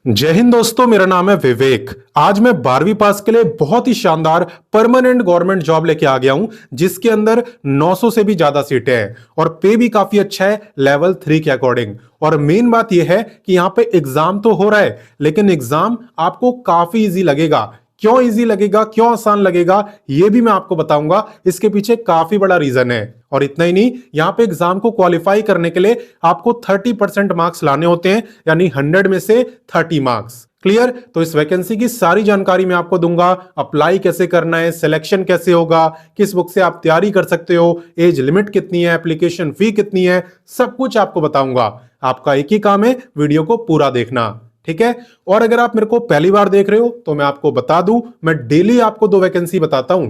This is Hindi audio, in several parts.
जय हिंद दोस्तों, मेरा नाम है विवेक। आज मैं 12वीं पास के लिए बहुत ही शानदार परमानेंट गवर्नमेंट जॉब लेके आ गया हूं, जिसके अंदर 900 से भी ज्यादा सीटें हैं और पे भी काफी अच्छा है लेवल 3 के अकॉर्डिंग। और मेन बात यह है कि यहां पे एग्जाम तो हो रहा है, लेकिन एग्जाम आपको काफी इजी लगेगा। क्यों इजी लगेगा, क्यों आसान लगेगा, यह भी मैं आपको बताऊंगा। इसके पीछे काफी बड़ा रीजन है। और इतना ही नहीं, यहां पे एग्जाम को क्वालिफाई करने के लिए आपको 30% मार्क्स लाने होते हैं, यानी 100 में से 30 मार्क्स। क्लियर? तो इस वैकेंसी की सारी जानकारी मैं आपको दूंगा। अप्लाई कैसे करना है, सिलेक्शन कैसे होगा, किस बुक से आप तैयारी कर सकते हो, एज लिमिट कितनी है, एप्लीकेशन फी कितनी है, सब कुछ आपको बताऊंगा। आपका एक ही काम है, वीडियो को पूरा देखना। ठीक है? और अगर आप मेरे को पहली बार देख रहे हो तो मैं आपको बता दूं, मैं डेली आपको 2 वैकेंसी बताता हूं।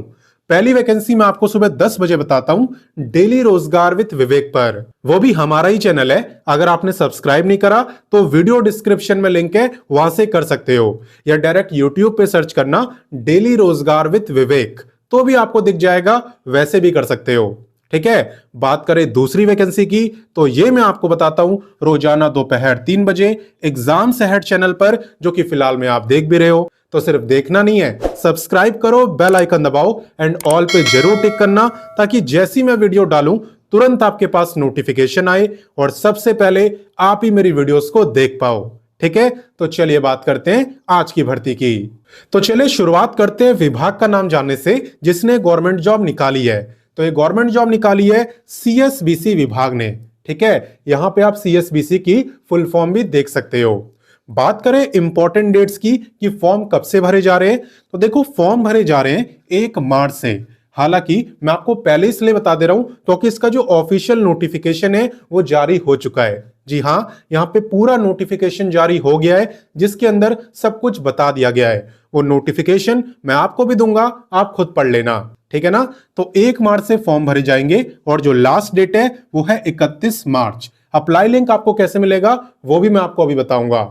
पहली वैकेंसी मैं आपको सुबह 10 बजे बताता हूं, डेली रोजगार विद विवेक पर। वो भी हमारा ही चैनल है। अगर आपने सब्सक्राइब नहीं करा तो वीडियो डिस्क्रिप्शन में लिंक है, वहां से कर सकते हो, या डायरेक्ट यूट्यूब पे सर्च करना डेली रोजगार विद विवेक, तो भी आपको दिख जाएगा। वैसे भी कर सकते हो। ठीक है? बात करें दूसरी वैकेंसी की, तो ये मैं आपको बताता हूं रोजाना दोपहर 3 बजे एग्जाम्स अहेड चैनल पर, जो कि फिलहाल में आप देख भी रहे हो। तो सिर्फ देखना नहीं है, सब्सक्राइब करो, बेल आइकन दबाओ एंड ऑल पे जरूर टिक करना, ताकि जैसी मैं वीडियो डालूं तुरंत आपके पास नोटिफिकेशन आए और सबसे पहले आप ही मेरी वीडियोस को देख पाओ। ठीक है? तो चलिए बात करते हैं आज की भर्ती की। तो चलिए शुरुआत करते हैं विभाग का नाम जानने से, जिसने गवर्नमेंट जॉब निकाली है। तो ये गवर्नमेंट जॉब निकाली है सीएसबीसी विभाग ने। ठीक है? यहां पे आप सीएसबीसी की फुल फॉर्म भी देख सकते हो। बात करें इंपॉर्टेंट डेट्स की कि फॉर्म कब से भरे जा रहे हैं, तो देखो फॉर्म भरे जा रहे हैं 1 मार्च से। हालांकि मैं आपको पहले इसलिए बता दे रहा हूं क्योंकि इसका जो ऑफिशियल नोटिफिकेशन है वो जारी हो चुका है। जी हां, यहां पे पूरा नोटिफिकेशन जारी हो गया है, जिसके अंदर सब कुछ बता दिया गया है। वो नोटिफिकेशन मैं आपको भी दूंगा, आप खुद पढ़ लेना। ठीक है ना? तो 1 मार्च से फॉर्म भरे जाएंगे और जो लास्ट डेट है वो है 31 मार्च। अप्लाई लिंक आपको कैसे मिलेगा वो भी मैं आपको अभी बताऊंगा।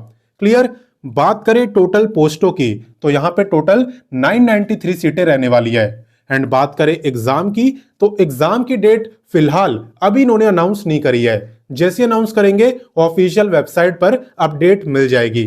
क्लियर? बात करें टोटल पोस्टों की, तो यहां पे टोटल 993 सीटें रहने वाली है। एंड बात करें एग्जाम की, तो एग्जाम की डेट फिलहाल अभी इन्होंने अनाउंस नहीं करी है। जैसे अनाउंस करेंगे ऑफिशियल वेबसाइट पर अपडेट मिल जाएगी।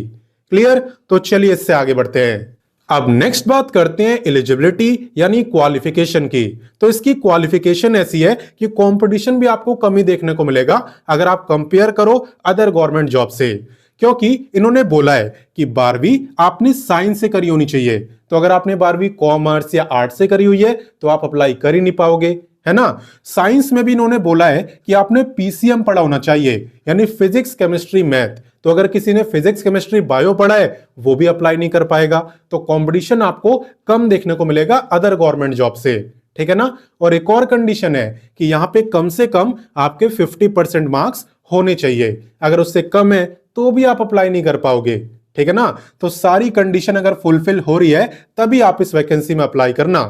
क्लियर? तो चलिए इससे आगे बढ़ते हैं। अब नेक्स्ट बात करते हैं एलिजिबिलिटी यानी क्वालिफिकेशन की। तो इसकी क्वालिफिकेशन ऐसी है कि कंपटीशन भी आपको कम ही देखने को मिलेगा अगर आप कंपेयर करो अदर गवर्नमेंट जॉब से, क्योंकि इन्होंने बोला है कि 12वीं आपने साइंस से करी होनी चाहिए। तो अगर आपने 12वीं कॉमर्स या आर्ट्स से करी हुई है तो आप अप्लाई कर ही नहीं पाओगे, है ना? साइंस में भी इन्होंने बोला है कि आपने पीसीएम पढ़ा होना चाहिए, यानी फिजिक्स केमिस्ट्री मैथ। तो अगर किसी ने फिजिक्स केमिस्ट्री बायो पढ़ा है वो भी अप्लाई नहीं कर पाएगा। तो कंपटीशन आपको कम देखने को मिलेगा अदर गवर्नमेंट जॉब से। ठीक है ना? और एक और कंडीशन है कि यहां पे कम से कम आपके 50% मार्क्स होने चाहिए। अगर उससे कम है तो भी आप अप्लाई नहीं कर पाओगे। ठीक है ना? तो सारी कंडीशन अगर फुलफिल हो रही है तभी आप इस वैकेंसी में अप्लाई करना।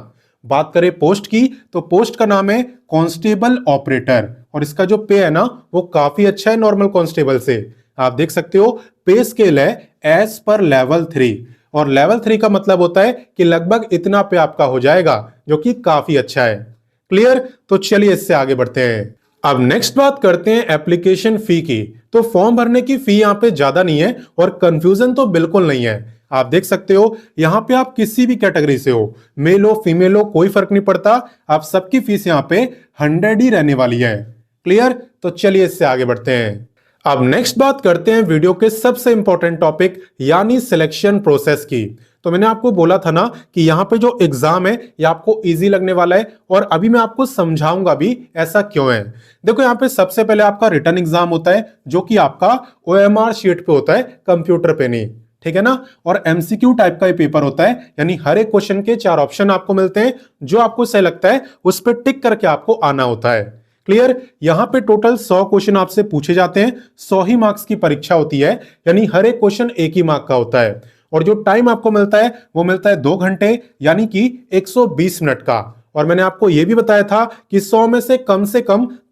बात करें पोस्ट की, तो पोस्ट का नाम है कांस्टेबल ऑपरेटर, और इसका जो पे है ना वो काफी अच्छा है नॉर्मल कांस्टेबल से। आप देख सकते हो पे स्केल है एज पर लेवल 3, और लेवल 3 का मतलब होता है कि लगभग इतना पे आपका हो जाएगा, जो कि काफी अच्छा है। क्लियर? तो चलिए इससे आगे बढ़ते हैं। अब नेक्स्ट बात करते हैं एप्लीकेशन फी की। तो फॉर्म भरने की फी यहाँ पे ज्यादा नहीं है और कंफ्यूजन तो बिल्कुल नहीं है। आप देख सकते हो यहाँ पे आप किसी भी कैटेगरी से हो, मेल हो फीमेल हो, कोई फर्क नहीं पड़ता। आप सबकी फीस यहाँ पे 100 ही रहने वाली है। क्लियर? तो चलिए इससे आगे बढ़ते हैं। अब नेक्स्ट बात करते हैं वीडियो के सबसे इंपॉर्टेंट टॉपिक यानी सिलेक्शन प्रोसेस की। तो मैंने आपको बोला था ना कि यहाँ पे जो एग्जाम है ये आपको इजी लगने वाला है, और अभी मैं आपको समझाऊंगा भी ऐसा क्यों है। देखो यहाँ पे सबसे पहले आपका रिटन एग्जाम होता है, जो कि आपका ओएमआर शीट पे होता है, कंप्यूटर पे नहीं। ठीक है ना? और एमसीक्यू टाइप का ये पेपर होता है, यानी हर एक क्वेश्चन के 4 ऑप्शन आपको मिलते हैं, जो आपको सही लगता है उस पर टिक करके आपको आना होता है। क्लियर? यहां पे टोटल 100 क्वेश्चन आपसे पूछे जाते हैं, 100 ही मार्क्स की परीक्षा होती है, यानी हर एक क्वेश्चन 1 ही मार्क का होता है। और जो टाइम आपको मिलता है वो मिलता है 2 घंटे, यानी कि 120 मिनट का। और मैंने आपको यह भी बताया था कि 100 में से कम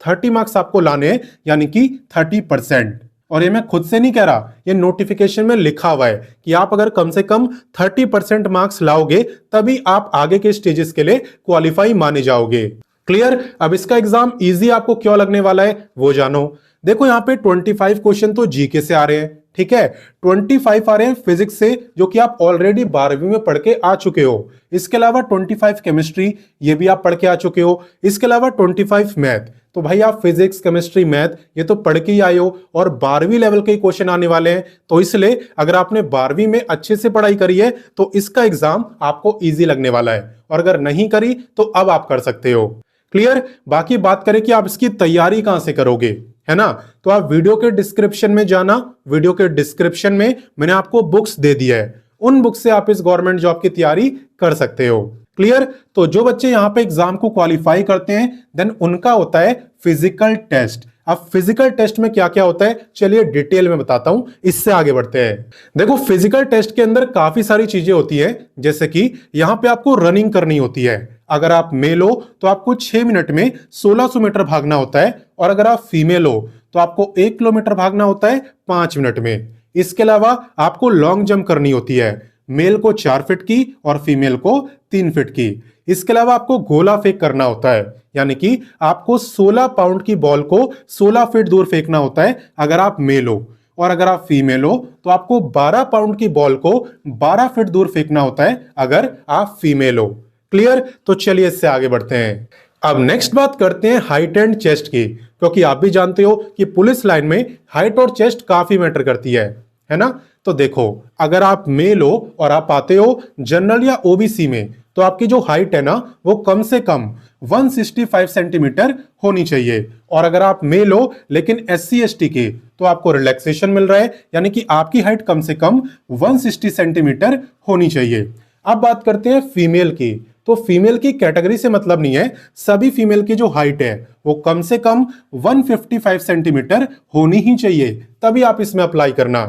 30 मार्क्स आपको लाने हैं, यानी कि 30%। और ये मैं खुद से नहीं कह रहा, ये नोटिफिकेशन में लिखा हुआ है कि आप अगर कम से कम 30% मार्क्स लाओगे तभी आप आगे के स्टेजेस के लिए क्वालिफाई माने जाओगे। क्लियर? अब इसका एग्जाम इजी आपको क्यों लगने वाला है वो जानो। देखो यहाँ पे 25 क्वेश्चन तो जीके से आ रहे हैं, ठीक है। 25 आ रहे हैं फिजिक्स से, जो कि आप ऑलरेडी 12वीं में पढ़ के आ चुके हो। इसके अलावा 25 केमिस्ट्री, ये भी आप पढ़ के आ चुके हो। इसके अलावा 25 मैथ, तो भाई आप फिजिक्स केमिस्ट्री मैथ ये तो पढ़ के ही आए हो और 12वीं लेवल के क्वेश्चन आने वाले हैं। तो इसलिए अगर आपने 12वीं में अच्छे से पढ़ाई करी है तो इसका एग्जाम आपको इजी लगने वाला है, और अगर नहीं करी तो अब आप कर सकते हो। क्लियर। बाकी बात करें कि आप इसकी तैयारी कहां से करोगे, है ना, तो आप वीडियो के डिस्क्रिप्शन में जाना। वीडियो के डिस्क्रिप्शन में मैंने आपको बुक्स दे दिया है, उन बुक से आप इस गवर्नमेंट जॉब की तैयारी कर सकते हो। क्लियर। तो जो बच्चे यहां पे एग्जाम को क्वालिफाई करते हैं देन उनका होता है फिजिकल टेस्ट। अब फिजिकल टेस्ट में क्या क्या होता है चलिए डिटेल में बताता हूं, इससे आगे बढ़ते हैं। देखो फिजिकल टेस्ट के अंदर काफी सारी चीजें होती है, जैसे कि यहां पे आपको रनिंग करनी होती है। अगर आप मेल हो तो आपको 6 मिनट में 1600 मीटर भागना होता है, और अगर आप फीमेल हो तो आपको 1 किलोमीटर भागना होता है 5 मिनट में। इसके अलावा आपको लॉन्ग जंप करनी होती है, मेल को 4 फीट की और फीमेल को 3 फीट की। इसके अलावा आपको गोला फेंक करना होता है, यानी कि आपको 16 पाउंड की बॉल को 16 फीट दूर फेंकना होता है अगर आप मेल हो, और अगर आप फीमेल हो तो आपको 12 पाउंड की बॉल को 12 फीट दूर फेंकना होता है अगर आप फीमेल हो। क्लियर। तो चलिए इससे आगे बढ़ते हैं। अब नेक्स्ट बात करते हैं हाइट एंड चेस्ट की, क्योंकि आप भी जानते हो कि पुलिस लाइन में हाइट और चेस्ट काफी मैटर करती है ना। तो देखो अगर आप मेल हो और आप आते हो जनरल या ओबीसी में, तो आपकी जो हाइट है ना वो कम से कम 165 सेंटीमीटर होनी चाहिए, और अगर आप मेल हो लेकिन SC ST के तो आपको रिलैक्सेशन मिल रहा है, यानी कि आपकी हाइट कम से कम 160 सेंटीमीटर होनी चाहिए। अब बात करते हैं फीमेल की, तो फीमेल की कैटेगरी से मतलब नहीं है, सभी फीमेल की जो हाइट है वो कम से कम 155 सेंटीमीटर होनी ही चाहिए, तभी आप इसमें अप्लाई करना।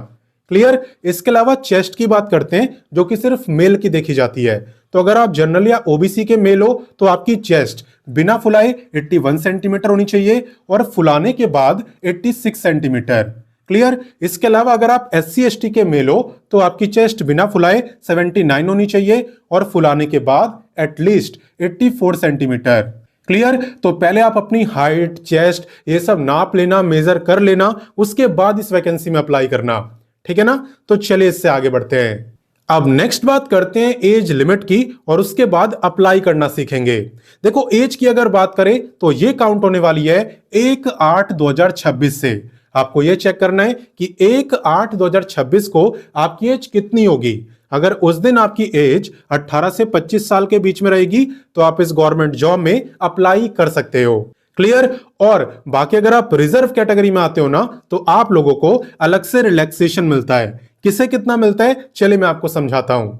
क्लियर। इसके अलावा चेस्ट की बात करते हैं जो कि सिर्फ मेल की देखी जाती है। तो अगर आप जनरल या ओबीसी के मेल हो तो आपकी चेस्ट बिना फुलाए 81 सेंटीमीटर होनी चाहिए, और फुलाने के बाद 86 सेंटीमीटर। क्लियर। इसके अलावा अगर आप SC ST के मेल हो तो आपकी चेस्ट बिना फुलाए 79 होनी चाहिए, और फुलाने के बाद एटलीस्ट 84 सेंटीमीटर। क्लियर। तो पहले आप अपनी हाइट चेस्ट ये सब नाप लेना, मेजर कर लेना, उसके बाद इस वैकेंसी में अप्लाई करना, ठीक है ना। तो चलिए इससे आगे बढ़ते हैं। अब नेक्स्ट बात करते हैं एज लिमिट की, और उसके बाद अप्लाई करना सीखेंगे। देखो एज की अगर बात करें तो ये काउंट होने वाली है 1/8/2026 से। आपको ये चेक करना है कि 1/8/2026 को आपकी एज कितनी होगी। अगर उस दिन आपकी एज 18 से 25 साल के बीच में रहेगी तो आप इस गवर्नमेंट जॉब में अप्लाई कर सकते हो। क्लियर। और बाकी अगर आप रिजर्व कैटेगरी में आते हो ना तो आप लोगों को अलग से रिलैक्सेशन मिलता है। किसे कितना मिलता है चलिए मैं आपको समझाता हूं।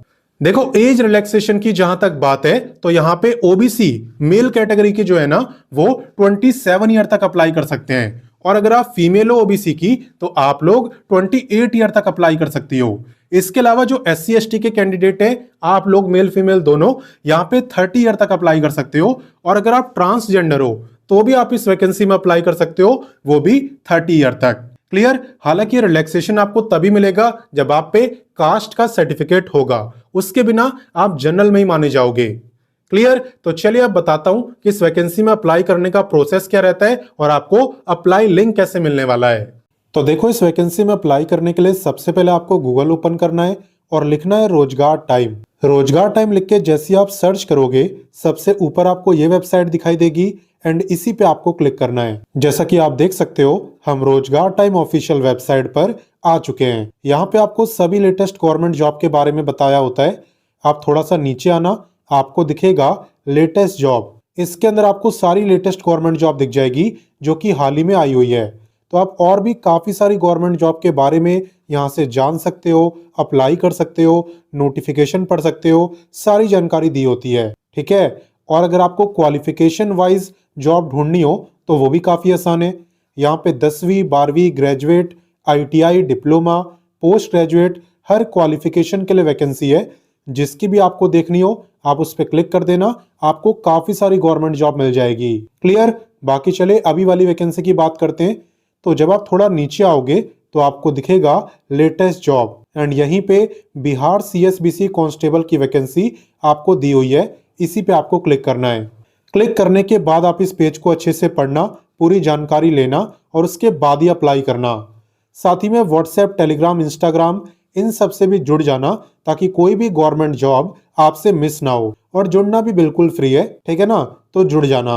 देखो एज रिलैक्सेशन की जहां तक बात है तो यहां पे ओबीसी मेल कैटेगरी की जो है ना वो 27 ईयर तक अप्लाई कर सकते हैं, और अगर आप फीमेल हो ओबीसी की तो आप लोग 28 ईयर तक अप्लाई कर सकती हो। इसके अलावा जो SC ST के कैंडिडेट है आप लोग मेल फीमेल दोनों यहां पे 30 ईयर तक अप्लाई कर सकते हो, और अगर आप ट्रांसजेंडर हो तो भी आप इस वैकेंसी में अप्लाई कर सकते हो, वो भी 30 ईयर तक। क्लियर। हालांकि रिलैक्सेशन आपको तभी मिलेगा जब आप पे कास्ट का सर्टिफिकेट होगा, उसके बिना आप जनरल में ही माने जाओगे। क्लियर। तो चलिए अब बताता हूं कि इस वैकेंसी में अप्लाई करने का प्रोसेस क्या रहता है और आपको अप्लाई लिंक कैसे मिलने वाला है। तो देखो इस वैकेंसी में अप्लाई करने के लिए सबसे पहले आपको गूगल ओपन करना है और लिखना है रोजगार टाइम। रोजगार टाइम लिख के जैसे आप सर्च करोगे सबसे ऊपर आपको ये वेबसाइट दिखाई देगी, एंड इसी पे आपको क्लिक करना है। जैसा कि आप देख सकते हो हम रोजगार टाइम ऑफिशियल वेबसाइट पर आ चुके हैं। यहाँ पे आपको सभी लेटेस्ट गवर्नमेंट जॉब के बारे में बताया होता है। आप थोड़ा सा नीचे आना, आपको दिखेगा लेटेस्ट जॉब। इसके अंदर आपको सारी लेटेस्ट गवर्नमेंट जॉब दिख जाएगी जो कि हाल ही में आई हुई है। तो आप और भी काफी सारी गवर्नमेंट जॉब के बारे में यहाँ से जान सकते हो, अप्लाई कर सकते हो, नोटिफिकेशन पढ़ सकते हो, सारी जानकारी दी होती है। ठीक है। और अगर आपको क्वालिफिकेशन वाइज जॉब ढूंढनी हो तो वो भी काफी आसान है। यहाँ पे 10वीं 12वीं graduate, ITI, diploma, post graduate हर क्वालिफिकेशन के लिए वैकेंसी है। जिसकी भी आपको देखनी हो आप उस पर क्लिक कर देना, आपको काफी सारी गवर्नमेंट जॉब मिल जाएगी। क्लियर। बाकी चले अभी वाली वैकेंसी की बात करते हैं। तो जब आप थोड़ा नीचे आओगे तो आपको दिखेगा लेटेस्ट जॉब, एंड यहीं पे बिहार CSBC कांस्टेबल की वैकेंसी आपको दी हुई है। इसी पे आपको क्लिक करना है। क्लिक करने के बाद आप इस पेज को अच्छे से पढ़ना, पूरी जानकारी लेना और उसके बाद ही अप्लाई करना। साथ ही में व्हाट्सएप, टेलीग्राम, इंस्टाग्राम इन सब से भी जुड़ जाना, ताकि कोई भी गवर्नमेंट जॉब आपसे मिस ना हो। और जुड़ना भी बिल्कुल फ्री है, ठीक है ना, तो जुड़ जाना।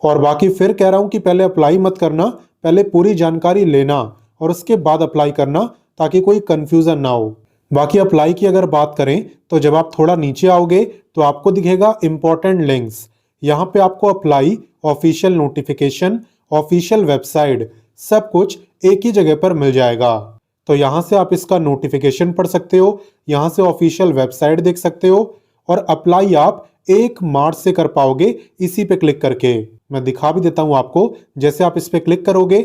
और बाकी फिर कह रहा हूं कि पहले अप्लाई मत करना, पहले पूरी जानकारी लेना और उसके बाद अप्लाई करना, ताकि कोई कंफ्यूजन ना हो। बाकी अप्लाई की अगर बात करें तो जब आप थोड़ा नीचे आओगे तो आपको दिखेगा इंपॉर्टेंट लिंक्स। यहाँ पे आपको apply, official notification, official website सब कुछ एक ही जगह पर मिल जाएगा। तो यहाँ से आप इसका नोटिफिकेशन पढ़ सकते हो, यहाँ से ऑफिशियल वेबसाइट देख सकते हो और अप्लाई आप 1 मार्च से कर पाओगे इसी पे क्लिक करके। मैं दिखा भी देता हूँ आपको। जैसे आप इस पे क्लिक करोगे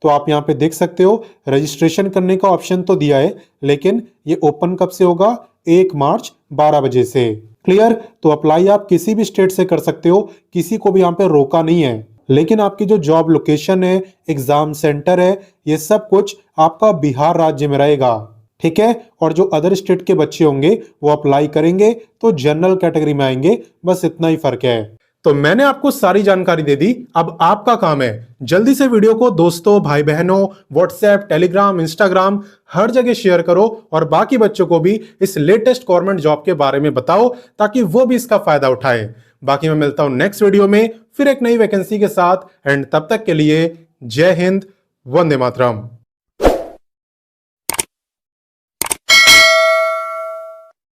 तो आप यहाँ पे देख सकते हो रजिस्ट्रेशन करने का ऑप्शन तो दिया है, लेकिन ये ओपन कब से होगा? 1 मार्च 12 बजे से। क्लियर? तो अप्लाई आप किसी भी स्टेट से कर सकते हो, किसी को भी यहाँ पे रोका नहीं है। लेकिन आपकी जो जॉब लोकेशन है, एग्जाम सेंटर है, ये सब कुछ आपका बिहार राज्य में रहेगा, ठीक है। और जो अदर स्टेट के बच्चे होंगे वो अप्लाई करेंगे तो जनरल कैटेगरी में आएंगे, बस इतना ही फर्क है। तो मैंने आपको सारी जानकारी दे दी, अब आपका काम है जल्दी से वीडियो को दोस्तों, भाई बहनों, व्हाट्सएप, टेलीग्राम, इंस्टाग्राम हर जगह शेयर करो और बाकी बच्चों को भी इस लेटेस्ट गवर्नमेंट जॉब के बारे में बताओ, ताकि वो भी इसका फायदा उठाए। बाकी मैं मिलता हूं नेक्स्ट वीडियो में फिर एक नई वैकेंसी के साथ, एंड तब तक के लिए जय हिंद, वंदे मातरम।